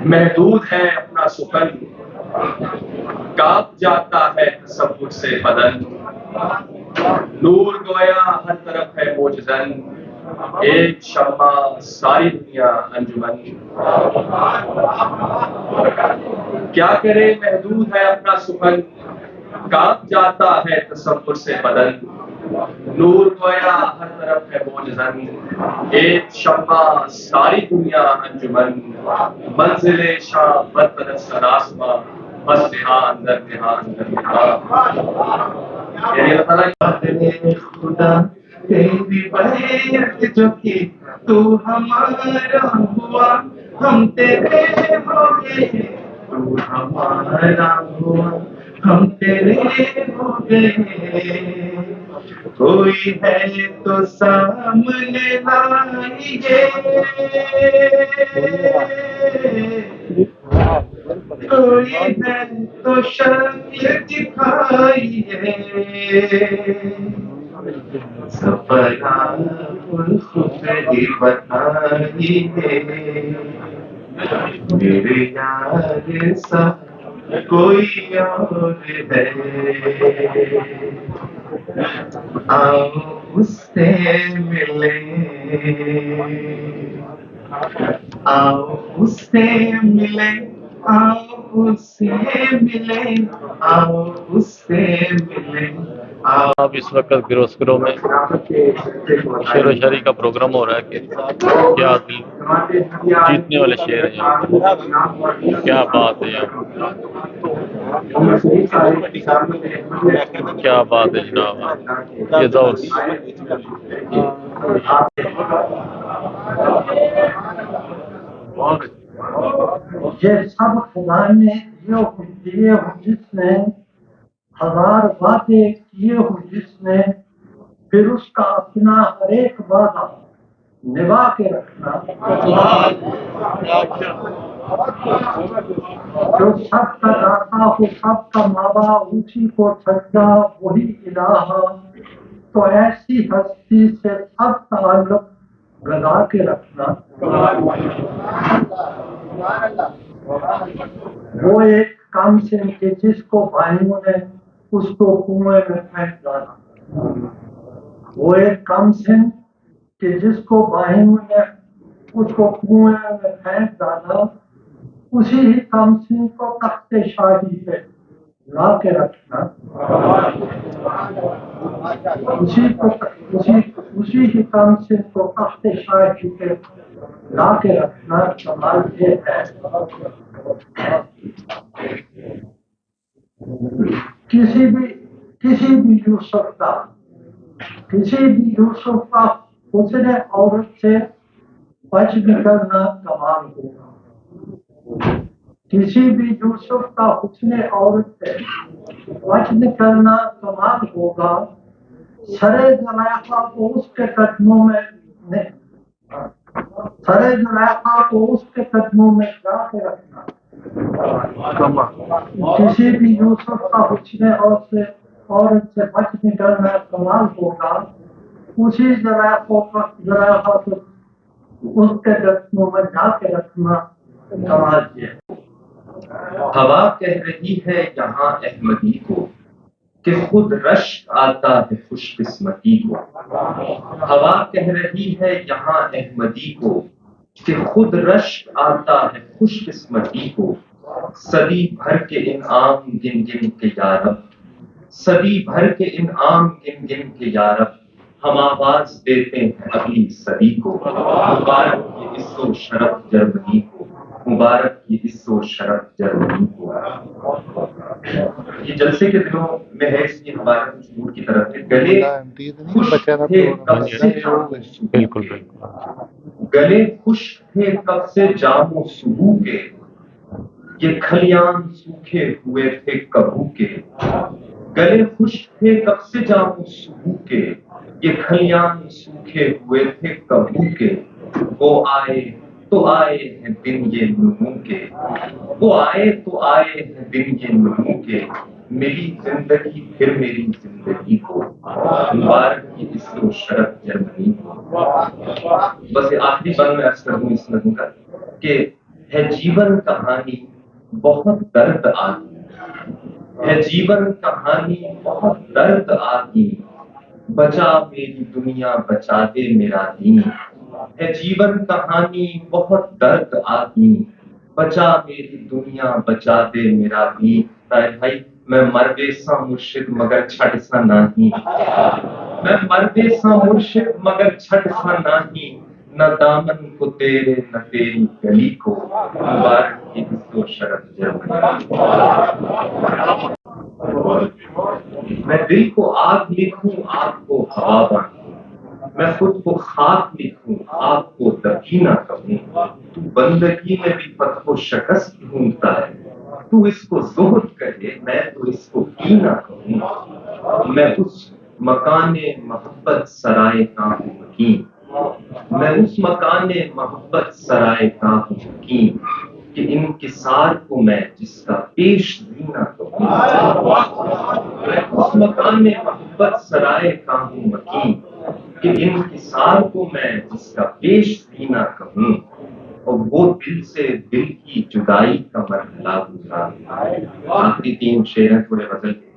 محدود ہے اپنا سخن، کانپ جاتا ہے تصور سے بدن، نور گویا ہر طرف ہے موجزن، ایک شمع ساری دنیا انجمن۔ کیا کرے محدود ہے اپنا سخن، کانپ جاتا ہے تصور سے بدن، نور گویا ہر طرف ہے موجزن، ایک شمع ساری دنیا انجمن۔ منزل شاہ بدترست آسماں، بس نہاں اندر نہاں اندر نہاں۔ یعنی اللہ تعالیٰ خدا تیری بحیت جو کی تو ہمارا ہوا، ہم تیرے ہو گئے، تو ہمارا ہوا ہم تیرے ہو گئے۔ کوئی ہے تو سامنے لائیے، کوئی ہے تو شکل دکھائیے، سفرات خود ہی بتائیے، میرے یار سا کوئی اور ہے۔ آؤ اس سے ملیں، آؤ اس سے ملیں، آؤ اس سے ملیں، آؤ اس سے ملیں۔ اب اس وقت گروسکرو میں شعر و شاعری کا پروگرام ہو رہا ہے کہ کیا دل جیتنے والے شعر ہیں یہاں پہ، کیا بات ہے یہاں پہ، کیا بات ہے جناب، یہ دور یہ سب خدا نے دیے ہو جس نے، ہزار وعدے کیے ہو جس نے، پھر اس کا اپنا ہر ایک وعدہ نبھا کے رکھنا۔ جو سب کا داتا ہو سب کا مابا، اسی کو سجدہ وہی الہ، تو ایسی ہستی سے سب تعلق لگا کے رکھنا۔ وہ ایک کم سن کے جس کو بھائیوں نے اس کو کنویں میں پھینک ڈالا، وہ ایک کم سن کہ جس کو بھائیوں نے اس کو کنویں میں پھینک ڈالا، اسی ہی کم سن کو تخت شاہی پہ لا کے رکھنا۔ اسی ہی کم سن کو تخت شاہی پہ لا کے رکھنا۔ سوال یہ ہے کسی بھی یوسف کا حسن عورت سے بچ نکلنا کمال ہوگا۔ کسی بھی یوسف کا حسن عورت سے بچ نکلنا کمال ہوگا۔ سرے زلیخا کو اس کے قدموں میں لا کے رکھنا۔ کسی بھی یوسف کا حسن عورت سے بچ نکلنا کمال ہوگا، اسی زلیخا کو اس کے قدموں میں لا کے رکھنا کمال ہے۔ ہوا کہہ رہی ہے یہاں احمدی کو کہ خود رشک آتا ہے خوش قسمتی کو۔ ہوا کہہ رہی ہے یہاں احمدی کو کہ خود رشک آتا ہے خوش قسمتی کو۔ صدی بھر کے انعام گن گن کے یارب، صدی بھر کے انعام گن گن کے یارب، ہم آواز دیتے ہیں اگلی صدی کو۔ مبارک یہ عز و شرف جرمنی کو، مبارک یہ عز و شرف جرمنی کو۔ یہ جلسے کے دنوں میں ہے، اس کی ہمارا مجبور کی طرف سے گلے خوش تھے کب سے بالکل گلے خوش تھے کب سے جام و صبح کے، یہ کھلیان سوکھے ہوئے تھے کبو کے۔ گلے خوش تھے کب سے جام و صبح کے، یہ کھلیان سوکھے ہوئے تھے کبو کے۔ وہ آئے تو آئے ہیں دن یہ نمو کے، وہ آئے تو آئے ہیں دن یہ نمو کے۔ میری زندگی پھر میری زندگی کو، مبارک کی عزت و شرف جرمنی کو۔ بس آخری بار میں عرض کر دوں اس نظم کا کہ ہے جیون کہانی بہت درد آتی، ہے جیون کہانی بہت درد آتی، بچا میری دنیا بچا دے میرا دین، ہے جیون کہانی بہت درد آتی، بچا میری دنیا بچا دے میرا دین۔ بھائی میں مر بے سا مرشد مگر چھٹ سا نہیں، میں مر بے سا مرشد مگر چھٹ سا نہیں، نہ دامن کو تیرے نہ تیری گلی کو، مبارک کی حسن و شرف جرمنی۔ میں دل کو آگ لکھوں آپ کو ہوا باندھوں، میں خود کو خاک لکھوں آپ کو دفی نہ کہوں، تو بندگی میں بھی فتح و شکست ڈھونڈتا ہے، تو اس کو زہد کہے میں تو اس کو کی نہ کہوں، میں اس مکان محبت سرائے کا ہوں مکین، میں اس مکان محبت سرائے کا ہوں مکین، کہ انکسار کو میں جس کا پیش بھی نہ کہوں، میں اس مکان محبت سرائے کا ہوں مکین، کہ انکسار کو میں جس کا پیش بھی نہ کہوں، اور وہ دل سے دل کی جدائی کا مرحلہ گزرا۔ آخری 3 شعر ہیں تھوڑے غزل کے،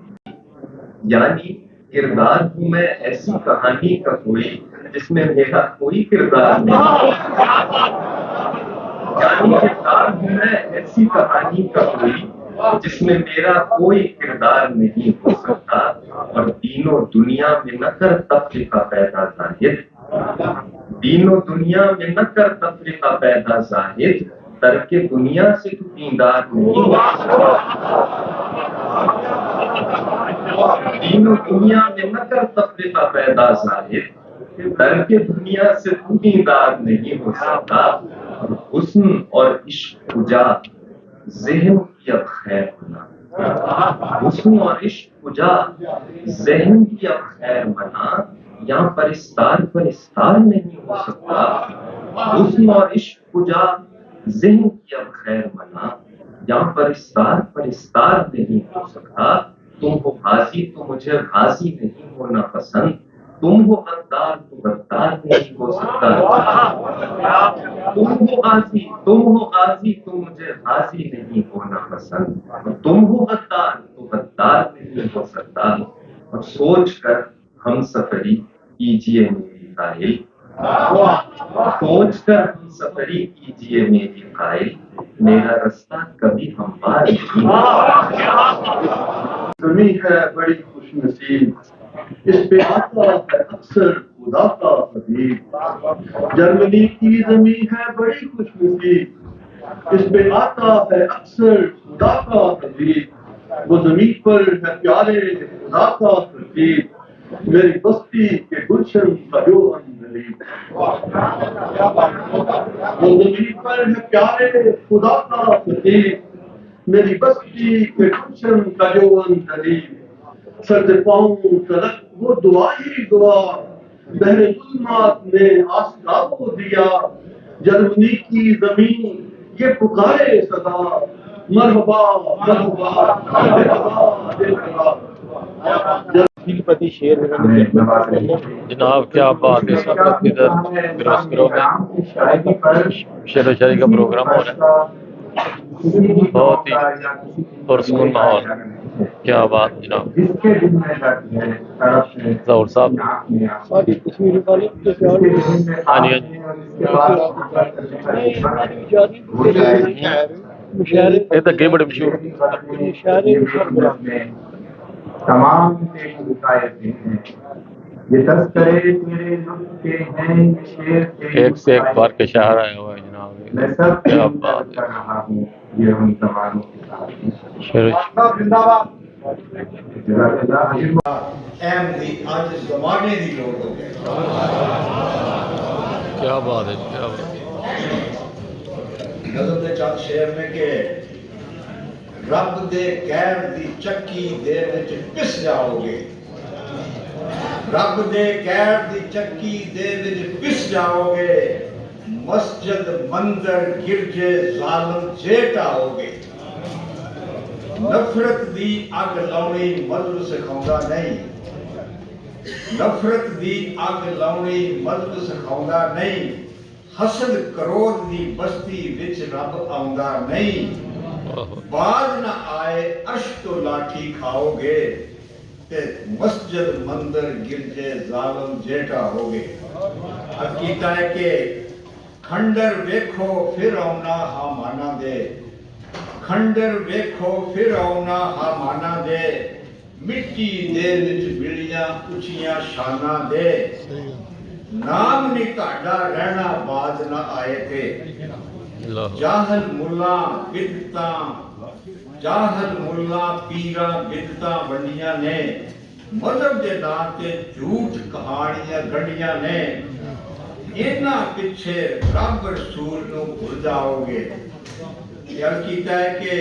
یعنی کردار ہوں میں ایسی کہانی کا کوئی جس میں میرا کوئی کردار نہیں، یعنی کردار ہوں میں ایسی کہانی کا کوئی جس میں میرا کوئی کردار نہیں ہو سکتا، اور دین و دنیا میں نہ کر تفریقہ پیدا زاہد، دین و دنیا میں نہ کر تفریقہ پیدا زاہد، ترک دنیا سے تو دیندار نہیں ہو سکتا، دین و دنیا میں نہ کر تفریقہ پیدا زاہد، ترک دنیا سے تو دیندار نہیں ہو سکتا، اور حسن اور عشق کجا ذہن کی اب خیر منا، حسن اور عشق کجا ذہن کی اب خیر منا، یہاں پرستار نہیں ہو سکتا، حسن اور عشق کجا ذہن کی اب خیر منا، یہاں پرستار نہیں ہو سکتا، تم ہو غازی تو مجھے غازی نہیں ہونا پسند، تم ہو غدار تو غدار نہیں ہو سکتا، تم ہو غازی تو مجھے غازی نہیں ہونا پسند، تم ہو غدار تو غدار نہیں ہو سکتا، اور سوچ کر ہم سفری کیجیے میری قائل، سوچ کر ہم سفری کیجیے میری قائل، میرا رستہ کبھی ہموار نہیں ہوگا۔ زمیں ہے بڑی خوش نصیب، اس پہ آتا ہے اکثر خدا کا حبیب، جرمنی کی زمیں ہے بڑی خوش نصیب، اس پہ آتا ہے اکثر خدا کا حبیب، وہ زمین پر ہے پیارے خدا کا حبیب، میری بستی کے گلشن کا جو اندلیب، وہ زمین پر ہے پیارے خدا کا حبیب، میری بستی کے گلشن کا جو اندلیب، سر سے پاؤں تلک وہ دعا ہی دعا، بہر ظلمات میں آسرا کو دیا، جرمنی کی زمین یہ پکارے صدا، مرحبا مرحبا مرحبا۔ جناب کیا بات ہے، اس وقت ادھر گروسکرو میں شعر و شاعری کا پروگرام ہو رہا ہے، بہت ہی پرسکون ماحول، کیا بات جناب۔ ظہور صاحب یہ تو گئے بڑے مشہور تمام ہیں، یہ تذکرے تیرے لطف کے ہیں، یہ شعر تیری ایک سے ایک بار کے شاعر آئے ہوئے ہیں جناب، میں سب کیا کر بات ہے۔ رہا ہوں یہ ان زمانوں کے ساتھ۔ شعر اہم دی اج زمانے دی لوڑ ہو گئی۔ کیا بات ہے، کیا بات ہے۔ نظم دے چند شعر میں کہ رب دے غیر دی چکی دے وچ پس جاؤ گے، رب دے غیر دی چکی دے وچ پس جاؤ گے، مسجد مندر گرجے ظالم جیٹ آؤ گے، نفرت دی اگ لاؤنی مذہب سکھاؤندا نہیں، نفرت دی اگ لاؤنی مذہب سکھاؤندا نہیں، ਹਸਦ ਕਰੋਧ ਦੀ ਬਸਤੀ ਵਿੱਚ ਰੱਬ ਆਉਂਦਾ ਨਹੀਂ ਬਾਜ਼ ਨਾ ਆਏ ਅਰਸ਼ ਤੋਂ ਲਾਠੀ ਖਾਓਗੇ ਤੇ ਮਸਜਿਦ ਮੰਦਰ ਗਿਰਜੇ ਜ਼ਾਲਮ ਜੇਠਾ ਹੋਗੇ ਹਕੀਕਤ ਹੈ ਕਿ ਖੰਡਰ ਵੇਖੋ ਫਿਰ ਆਉਣਾ ਹਾਮਾਨਾ ਦੇ ਖੰਡਰ ਵੇਖੋ ਫਿਰ ਆਉਣਾ ਹਾਮਾਨਾ ਦੇ ਮਿੱਟੀ ਦੇ ਵਿੱਚ ਮਿਲੀਆਂ ਉੱਚੀਆਂ ਸ਼ਾਨਾਂ ਦੇ ਨਾਮ ਨਹੀਂ ਤੁਹਾਡਾ ਰਹਿਣਾ ਬਾਜ਼ ਨਾ ਆਏ ਤੇ ਜਾਹਲ ਮੁੱਲਾ ਪੀਰਾਂ ਬਿਦਤਾਂ ਵੰਡੀਆਂ ਨੇ ਮਜ਼ਹਬ ਦੇ ਨਾਂ ਤੇ ਝੂਠ ਕਹਾਣੀਆਂ ਗੰਢੀਆਂ ਨੇ ਇਹਨਾਂ ਪਿੱਛੇ ਰੱਬ ਰਸੂਲ ਨੂੰ ਭੁੱਲ ਜਾਓਗੇ ਯਾਰ ਕੀਤਾ ਹੈ ਕਿ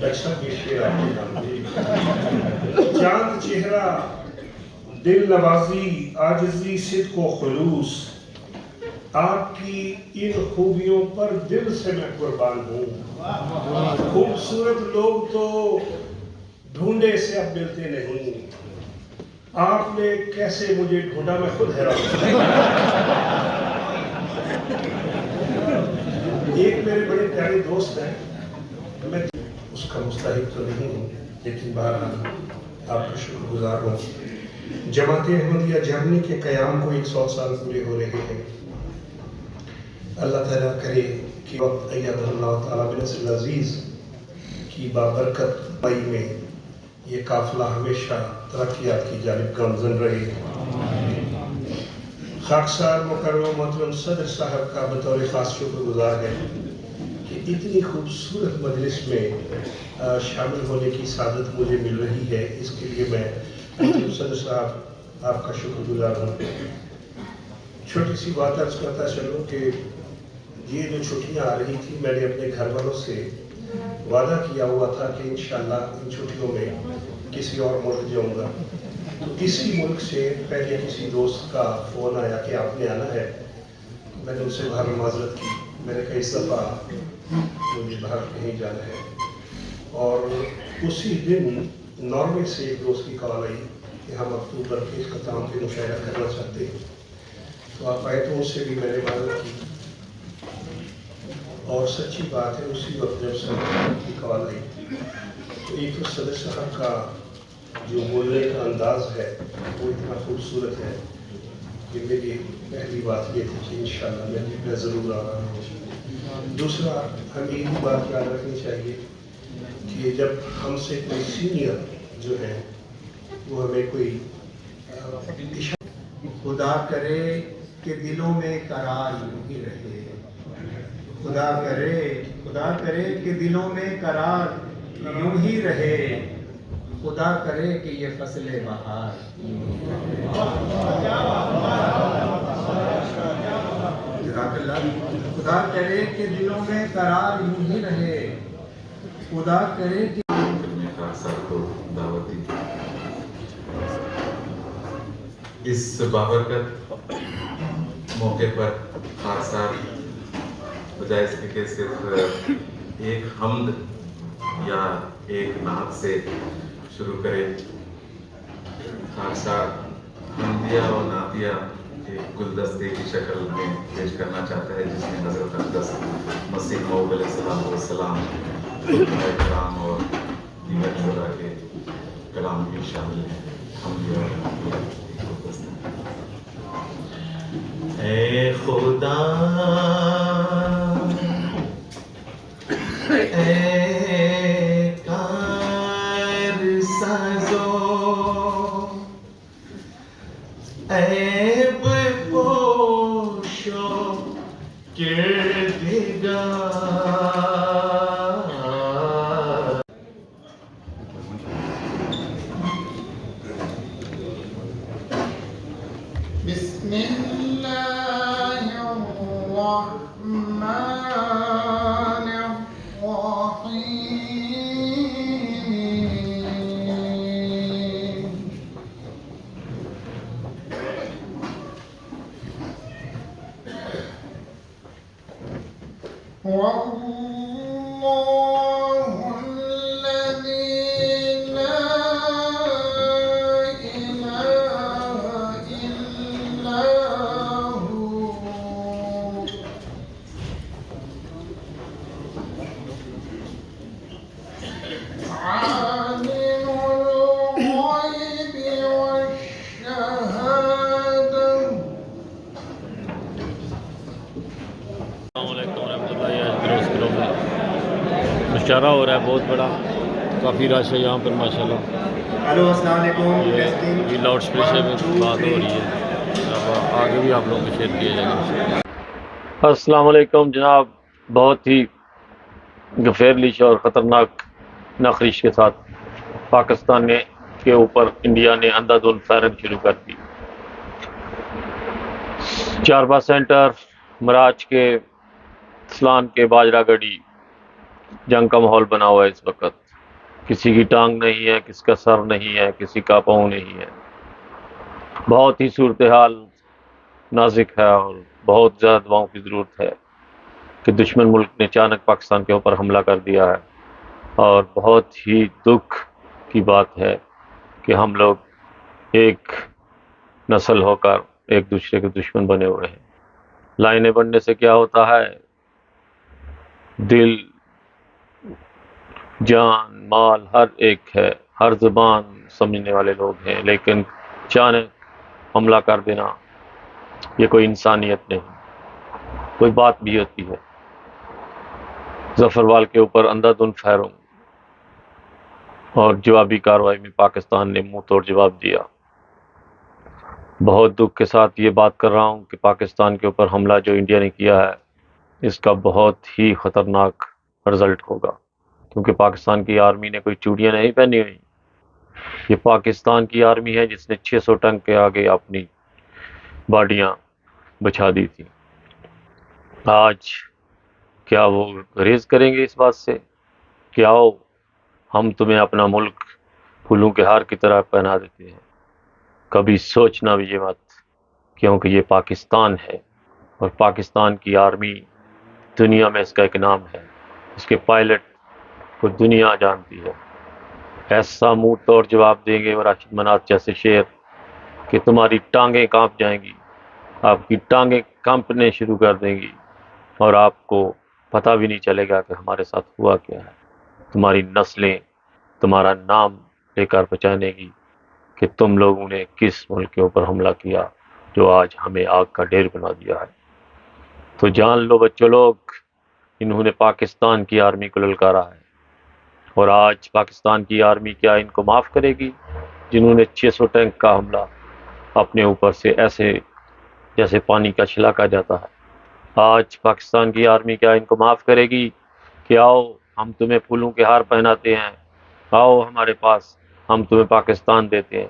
ڈاکٹر صاحب یہ شعر آپ کے نام دے چاند چہرہ دل نوازی عاجزی صدق و خلوص آپ کی ان خوبیوں پر دل سے میں قربان ہوں خوبصورت لوگ تو ڈھونڈے سے اب ملتے نہیں آپ نے کیسے مجھے ڈھونڈا میں خود حیران ہوں ایک میرے بڑے پیارے دوست ہیں میں اس کا مستحق تو نہیں ہوں لیکن بہرحال آپ کا شکر گزار ہوں جماعت احمدیہ جرمنی کے قیام کو 100 سال پورے ہو رہے ہیں اللہ تعالیٰ کرے کہ وقت اید اللہ تعالیٰ بنصر العزیز کی بابرکت مئی میں یہ قافلہ ہمیشہ ترقیات کی جانب گامزن رہے خاکسار مکرم محترم صدر صاحب کا بطور خاص شکر گزار ہے کہ اتنی خوبصورت مجلس میں شامل ہونے کی سعادت مجھے مل رہی ہے اس کے لیے میں محترم صدر صاحب آپ کا شکر گزار ہوں چھوٹی سی بات عرض کرتا چلوں کہ یہ جو چھٹیاں آ رہی تھی میں نے اپنے گھر والوں سے وعدہ کیا ہوا تھا کہ انشاءاللہ ان چھٹیوں میں کسی اور ملک جاؤں گا تو اسی ملک سے پہلے کسی دوست کا فون آیا کہ آپ نے آنا ہے میں نے ان سے باہر معذرت کی میں نے کہا اس دفعہ مجھے باہر کہیں جانا ہے اور اسی دن ناروے سے ایک دوست کی کال آئی کہ ہم اکتوبر کے اختتام پہ مشاہدہ کرنا چاہتے ہیں تو آپ آئے تو ان سے بھی میں نے معذرت کی اور سچی بات ہے اسی وقت جب صدر کی کال آئی تو ایک تو صدر صاحب کا جو بولنے کا انداز ہے وہ اتنا خوبصورت ہے کہ میری پہلی بات یہ تھی کہ انشاءاللہ میں ضرور آ رہا ہوں دوسرا ہمیں یہ بات یاد رکھنی چاہیے کہ جب ہم سے کوئی سینئر جو ہے وہ ہمیں کوئی خدا کرے کہ دلوں میں قرار یوں ہی رہے خدا کرے کہ دلوں میں قرار یوں ہی رہے خدا کرے کہ یہ فصل بہار جزاک اللہ خدا کرے کہ دلوں میں قرار یوں ہی رہے خدا کرے کہ سب کو دعوت دی اس بابرکت موقع پر خاصا بجائے اس کے صرف ایک حمد یا ایک نعت سے شروع کرے خاصا حمدیہ اور نعتیہ ایک گلدستے کی شکل میں پیش کرنا چاہتا ہے جس میں حضرت اقدس مسیح موعود علیہ السلام کرام اور دیگر شعراء کے کلام بھی شامل ہیں حمدیہ اور نعتیہ اے خدا اے کار سازو عیب پوشو کردگار بسم اللہ الرحمن مشاعرہ ہو رہا ہے بہت بڑا کافی رش ہے یہاں پر ماشاءاللہ ہلو السلام علیکم یہ لاؤڈ اسپیکر میں بات ہو رہی ہے اب آگے بھی آپ لوگوں کو شیئر کیا جائے گا السلام علیکم جناب بہت ہی گفیرلش اور خطرناک نخریش کے ساتھ پاکستان نے کے اوپر انڈیا نے اندھا دھند فائرنگ شروع کر دی چاربا سینٹر مراج کے سلان کے باجرہ گڑھی جنگ کا ماحول بنا ہوا ہے اس وقت کسی کی ٹانگ نہیں ہے، کسی کا سر نہیں ہے، کسی کا پاؤں نہیں ہے. بہت ہی صورتحال نازک ہے اور بہت زیادہ دعاؤں کی ضرورت ہے کہ دشمن ملک نے اچانک پاکستان کے اوپر حملہ کر دیا ہے. اور بہت ہی دکھ کی بات ہے کہ ہم لوگ ایک نسل ہو کر ایک دوسرے کے دشمن بنے ہوئے ہیں. لائنیں بننے سے کیا ہوتا ہے؟ دل، جان، مال ہر ایک ہے، ہر زبان سمجھنے والے لوگ ہیں، لیکن اچانک حملہ کر دینا یہ کوئی انسانیت نہیں. کوئی بات بھی ہوتی ہے. ظفروال کے اوپر اندھا دھند فائرنگ اور جوابی کارروائی میں پاکستان نے منہ توڑ جواب دیا. بہت دکھ کے ساتھ یہ بات کر رہا ہوں کہ پاکستان کے اوپر حملہ جو انڈیا نے کیا ہے اس کا بہت ہی خطرناک رزلٹ ہوگا، کیونکہ پاکستان کی آرمی نے کوئی چوڑیاں نہیں پہنی ہوئی. یہ پاکستان کی آرمی ہے جس نے 600 ٹنک کے آگے اپنی باڈیاں بچھا دی تھی. آج کیا وہ گریز کریں گے اس بات سے کہ آؤ ہم تمہیں اپنا ملک پھولوں کے ہار کی طرح پہنا دیتے ہیں؟ کبھی سوچنا بھی یہ مت، کیونکہ یہ پاکستان ہے اور پاکستان کی آرمی دنیا میں اس کا ایک نام ہے. اس کے پائلٹ کو دنیا جانتی ہے. ایسا منہ توڑ جواب دیں گے اور راشد مناس جیسے شیر کہ تمہاری ٹانگیں کانپ جائیں گی، آپ کی ٹانگیں کانپنے شروع کر دیں گی اور آپ کو پتہ بھی نہیں چلے گا کہ ہمارے ساتھ ہوا کیا ہے. تمہاری نسلیں تمہارا نام لے کر پہچانے گی کہ تم لوگوں نے کس ملک کے اوپر حملہ کیا جو آج ہمیں آگ کا ڈھیر بنا دیا ہے. تو جان لو بچوں لوگ، انہوں نے پاکستان کی آرمی کو للکارا ہے اور آج پاکستان کی آرمی کیا ان کو معاف کرے گی جنہوں نے 600 ٹینک کا حملہ اپنے اوپر سے ایسے جیسے پانی کا چھلاکا جاتا ہے؟ آج پاکستان کی آرمی کیا ان کو معاف کرے گی کہ آؤ ہم تمہیں پھولوں کے ہار پہناتے ہیں، آؤ ہمارے پاس، ہم تمہیں پاکستان دیتے ہیں؟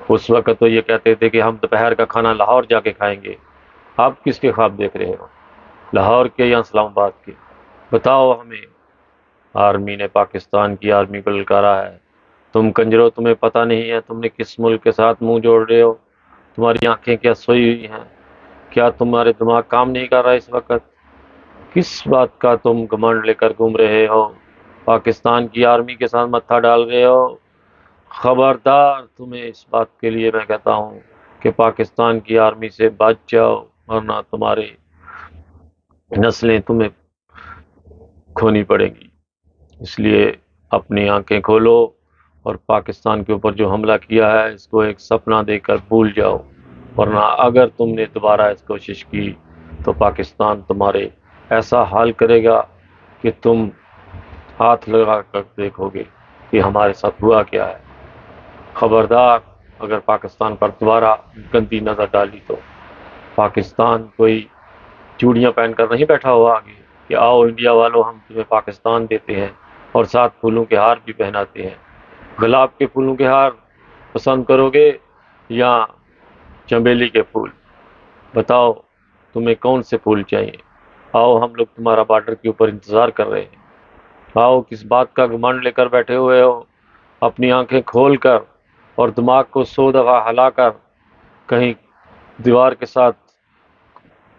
اس وقت تو یہ کہتے تھے کہ ہم دوپہر کا کھانا لاہور جا کے کھائیں گے. آپ کس کے خواب دیکھ رہے ہو، لاہور کے یا اسلام آباد کے؟ بتاؤ ہمیں. آرمی نے پاکستان کی آرمی کو للکارا ہے. تم کنجرو، تمہیں پتہ نہیں ہے تم نے کس ملک کے ساتھ منہ جوڑ رہے ہو؟ تمہاری آنکھیں کیا سوئی ہوئی ہیں؟ کیا تمہارے دماغ کام نہیں کر رہا اس وقت؟ کس بات کا تم گھمنڈ لے کر گھوم رہے ہو؟ پاکستان کی آرمی کے ساتھ متھا ڈال رہے ہو. خبردار، تمہیں اس بات کے لیے میں کہتا ہوں کہ پاکستان کی آرمی سے بچ جاؤ، ورنہ تمہارے نسلیں تمہیں کھونی پڑے گی. اس لیے اپنی آنکھیں کھولو اور پاکستان کے اوپر جو حملہ کیا ہے اس کو ایک سپنا دے کر بھول جاؤ، ورنہ اگر تم نے دوبارہ اس کوشش کی تو پاکستان تمہارے ایسا حال کرے گا کہ تم ہاتھ لگا کر دیکھو گے کہ ہمارے ساتھ ہوا کیا ہے. خبردار، اگر پاکستان پر دوبارہ گندی نظر ڈالی تو پاکستان کوئی چوڑیاں پہن کر نہیں بیٹھا ہوا آگے کہ آؤ انڈیا والوں ہم تمہیں پاکستان دیتے ہیں اور ساتھ پھولوں کے ہار بھی پہناتے ہیں. گلاب کے پھولوں کے ہار پسند کرو گے یا چنبیلی کے پھول؟ بتاؤ تمہیں کون سے پھول چاہیے؟ آؤ ہم لوگ تمہارا بارڈر کے اوپر انتظار کر رہے ہیں. آؤ، کس بات کا گھمنڈ لے کر بیٹھے ہوئے ہو؟ اپنی آنکھیں کھول کر اور دماغ کو 100 دفعہ ہلا کر کہیں دیوار کے ساتھ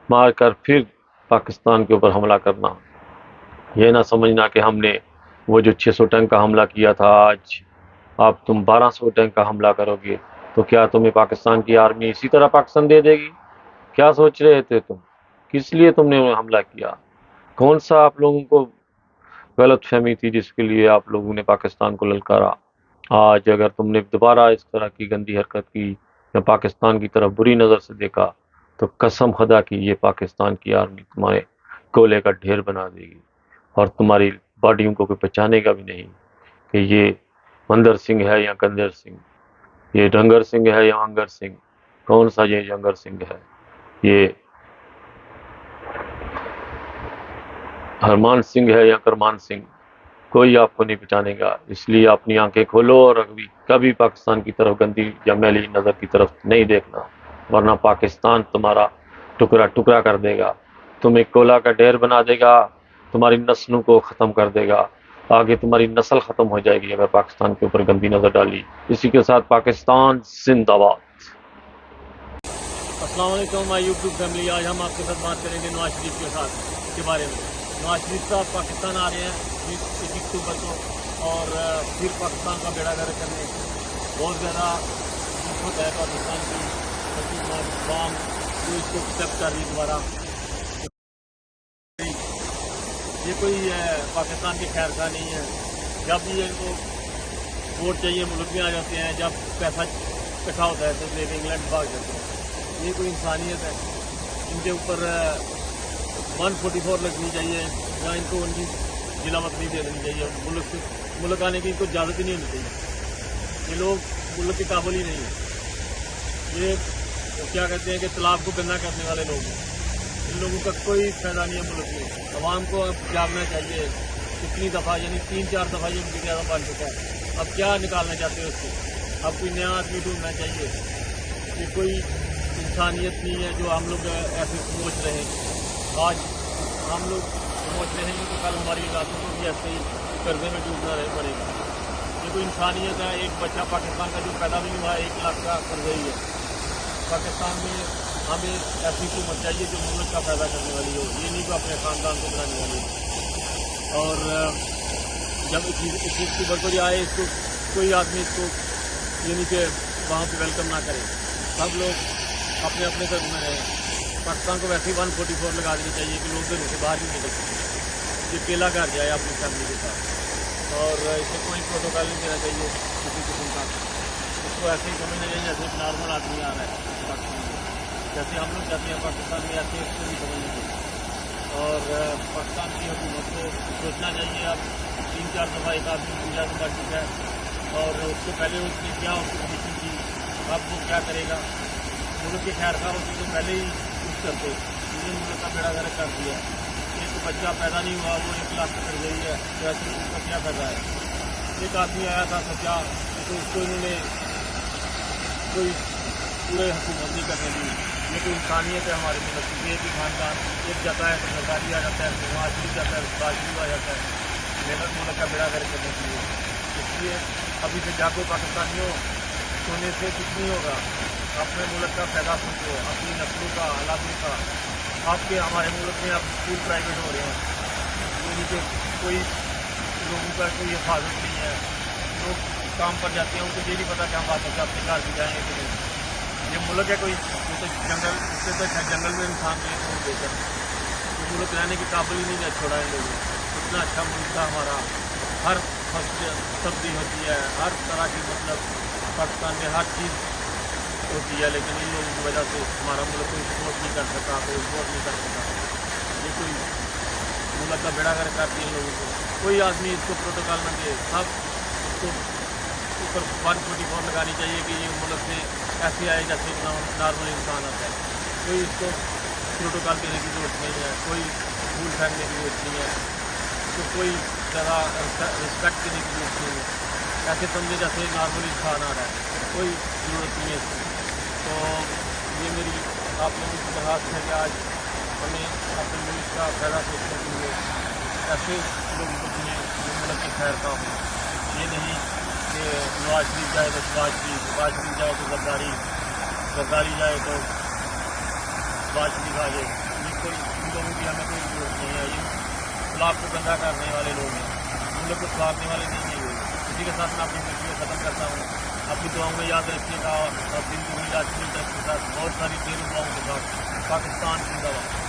مار کر پھر پاکستان کے اوپر حملہ کرنا. یہ نہ سمجھنا کہ ہم نے وہ جو 600 ٹنک کا حملہ کیا تھا آج آپ تم 1200 ٹنک کا حملہ کرو گے تو کیا تمہیں پاکستان کی آرمی اسی طرح پاکستان دے دے گی؟ کیا سوچ رہے تھے تم؟ کس لیے تم نے حملہ کیا؟ کون سا آپ لوگوں کو غلط فہمی تھی جس کے لیے آپ لوگوں نے پاکستان کو للکارا؟ آج اگر تم نے دوبارہ اس طرح کی گندی حرکت کی یا پاکستان کی طرف بری نظر سے دیکھا تو قسم خدا کی یہ پاکستان کی آرمی تمہارے گولے کا ڈھیر بنا دے گی اور تمہاری باڈیوں کو کوئی پہچانے گا بھی نہیں کہ یہ مندر سنگھ ہے یا کندر سنگھ، یہ ڈنگر سنگھ ہے یا انگر سنگھ. کون سا یہ ڈنگر سنگھ ہے؟ یہ ہرمان سنگھ ہے یا کرمان سنگھ؟ کوئی آپ کو نہیں پہچانے گا. اس لیے اپنی آنکھیں کھولو اور کبھی پاکستان کی طرف گندی یا میلی نظر کی طرف نہیں دیکھنا، ورنہ پاکستان تمہارا ٹکڑا ٹکڑا کر دے گا، تمہیں کولا کا ڈھیر بنا دے گا، تمہاری نسلوں کو ختم کر دے گا آگے تمہاری نسل ختم ہو جائے گی اگر پاکستان کے اوپر گندی نظر ڈالی. اسی کے ساتھ پاکستان زندہ باد. السلام علیکم مائی یوٹیوب فیملی. آج ہم آپ کے ساتھ بات کریں گے نواز شریف کے بارے میں. نواز شریف صاحب پاکستان آ رہے ہیں 21 اکتوبر کو اور پھر پاکستان کا بیڑا گرک کرنے. بہت زیادہ مفت ہے پاکستان کی عوام جو اس کو ایکسیپٹ کر رہی دوبارہ. یہ کوئی پاکستان کی خیر خواہ نہیں ہے. جب بھی ان کو ووٹ چاہیے ملک میں آ جاتے ہیں, جب پیسہ اکٹھا ہوتا ہے تو لے کے انگلینڈ بھاگ جاتے ہیں. یہ کوئی انسانیت ہے؟ ان کے اوپر 144 لگنی چاہیے یا ان کو ان کی ضلع وطنی دے دینی چاہیے. ملک آنے کی ان کو اجازت ہی نہیں ہونی چاہیے. یہ لوگ ملک کے قابل ہی نہیں ہیں. یہ کیا کہتے ہیں کہ تالاب کو گندا کرنے والے لوگ ہیں. ان لوگوں کا کوئی فائدہ نہیں ہے ملک میں. عوام کو اب جاگنا چاہیے. کتنی دفعہ یعنی 3-4 دفعہ یہ وزیر اعظم بن چکا ہے. اب کیا نکالنا چاہتے ہیں اس کو؟ اب کوئی نیا آدمی ڈھونڈنا چاہیے. یہ کوئی انسانیت نہیں ہے جو ہم لوگ ایسے سوچ رہے ہیں. آج ہم لوگ سوچ رہے ہیں تو کل ہماری راتوں کو بھی ایسے ہی قرضے میں ڈوبنا رہے پڑے گا. یہ کوئی انسانیت ہے؟ ایک بچہ پاکستان کا جو پیدا نہیں ہوا 1 لاکھ کا قرضہ ہی ہے. پاکستان میں ہمیں ایسی حکومت چاہیے جو ملک کا فائدہ کرنے والی ہو, یہ نہیں کہ اپنے خاندان کو بنانے والی ہو. اور جب 21 اکتوبر کو آئے اس کو کوئی آدمی اس کو یعنی کہ وہاں پہ ویلکم نہ کرے. سب لوگ اپنے اپنے گھر میں رہیں. پاکستان کو ویسے ہی 144 لگا دینی چاہیے کہ لوگ گھروں سے باہر نہیں نکل سکتے. یہ اکیلا گھر جائے اپنی فیملی کے ساتھ, اور اسے کوئی پروٹوکول نہیں دینا چاہیے کسی قسم کا. اس کو ایسے ہی سمجھنا چاہیے جیسے ایک نارمل آدمی آ رہا ہے پاکستان میں. جیسے ہم لوگ جاتے ہیں پاکستان میں ایسے اس کو بھی سمجھنا چاہیے. اور پاکستان کی حکومت کو سوچنا چاہیے. اب 3-4 دفعہ ایک آدمی پوجا سے بڑھ چکا ہے اور اس سے پہلے اس کی کیا اس کی پوزیشن تھی, اب وہ کیا کرے گا. ملک کی خیر خواہ ہوتی تو پہلے ہی کچھ کرتے. انہوں نے ملک کا بیڑا گرک کر دیا. ایک بچہ پیدا نہیں ہوا وہ 1 لاکھ کر گئی ہے, تو ایسے اس کا کیا کر رہا ہے. ایک آدمی آیا تھا سچا, تو اس کو انہوں نے کوئی پورے حکومت نہیں کرنے دی. یہ کوئی انسانیت ہے ہمارے ملک کی. ایک ہی خاندان ایک جاتا ہے تو سرکاری آ جاتا ہے, نواز شریف جاتا ہے تو شریف آ جاتا ہے ملک کا بیڑا گرک کرنے کے لیے. اس لیے ابھی سے جاگو پاکستانیوں, سونے سے کچھ نہیں ہوگا. اپنے ملک کا پیدا سوچو, اپنی نسلوں کا, علاقوں کا. آپ کے ہمارے ملک میں اب اسکول پرائیویٹ ہو رہے ہیں, یعنی کہ کوئی لوگوں کا کوئی حفاظت نہیں ہے. لوگ کام پر جاتے ہیں, ان کو یہ نہیں پتا کہ ہم واپس اپنے گھر بھی جائیں گے کہ نہیں. یہ ملک ہے کوئی جنگل, اس سے تو جنگل میں انسان کے لیے دے کر یہ ملک رہنے کے قابل ہی نہیں ہے. چھوڑا ہے لوگوں. اتنا اچھا ملک تھا ہمارا. ہر سبزی ہوتی ہے, ہر طرح کی مطلب پاکستان میں ہر چیز ہوتی ہے, لیکن ان لوگوں کی وجہ سے ہمارا ملک کوئی سپورٹ نہیں کر سکتا, کوئی سپورٹ نہیں کر سکتا. یہ کوئی ملک کا بیڑا گرک کرتی ہے لوگوں کو. کوئی آدمی اس کو پروٹوکول نہ دے. سب اس کو اوپر 144 لگانی چاہیے کہ یہ ملک میں ایسے آئے جیسے نارمل انسان آتا ہے. کوئی اس کو پروٹوکول دینے کی ضرورت نہیں ہے, کوئی پھول پھینکنے کی ضرورت نہیں ہے, اس کو کوئی زیادہ رسپیکٹ دینے کی ضرورت نہیں ہے. ایسے سمجھے جیسے نارمل انسان آ رہا ہے, کوئی ضرورت نہیں ہے اس کی. تو یہ میری آپ لوگوں کی درخواست ہے کہ آج ہمیں اپنے ملک کا فائدہ سوچنے کے لیے ایسے لوگوں کو چنیں جو ملک کی خیر کا ہو. یہ نہیں کہ نواز شریف جائے تو شہباز شریف جائے تو زرداری جائے تو شہباز شریف آ جائے. یہ کوئی ان لوگوں کی ہمیں کوئی ضرورت نہیں ہے. یہ تالاب کو گندا کرنے والے لوگ ہیں, ملک کو سنبھالنے والے نہیں ہیں. اسی کے ساتھ میں اپنی ویڈیو ختم کرتا ہوں. اپنی دعاؤں میں یاد رکھیے گا, اور دن کی میلاد شریف کے ساتھ بہت ساری دیر دعاؤں کے ساتھ. پاکستان زندہ باد.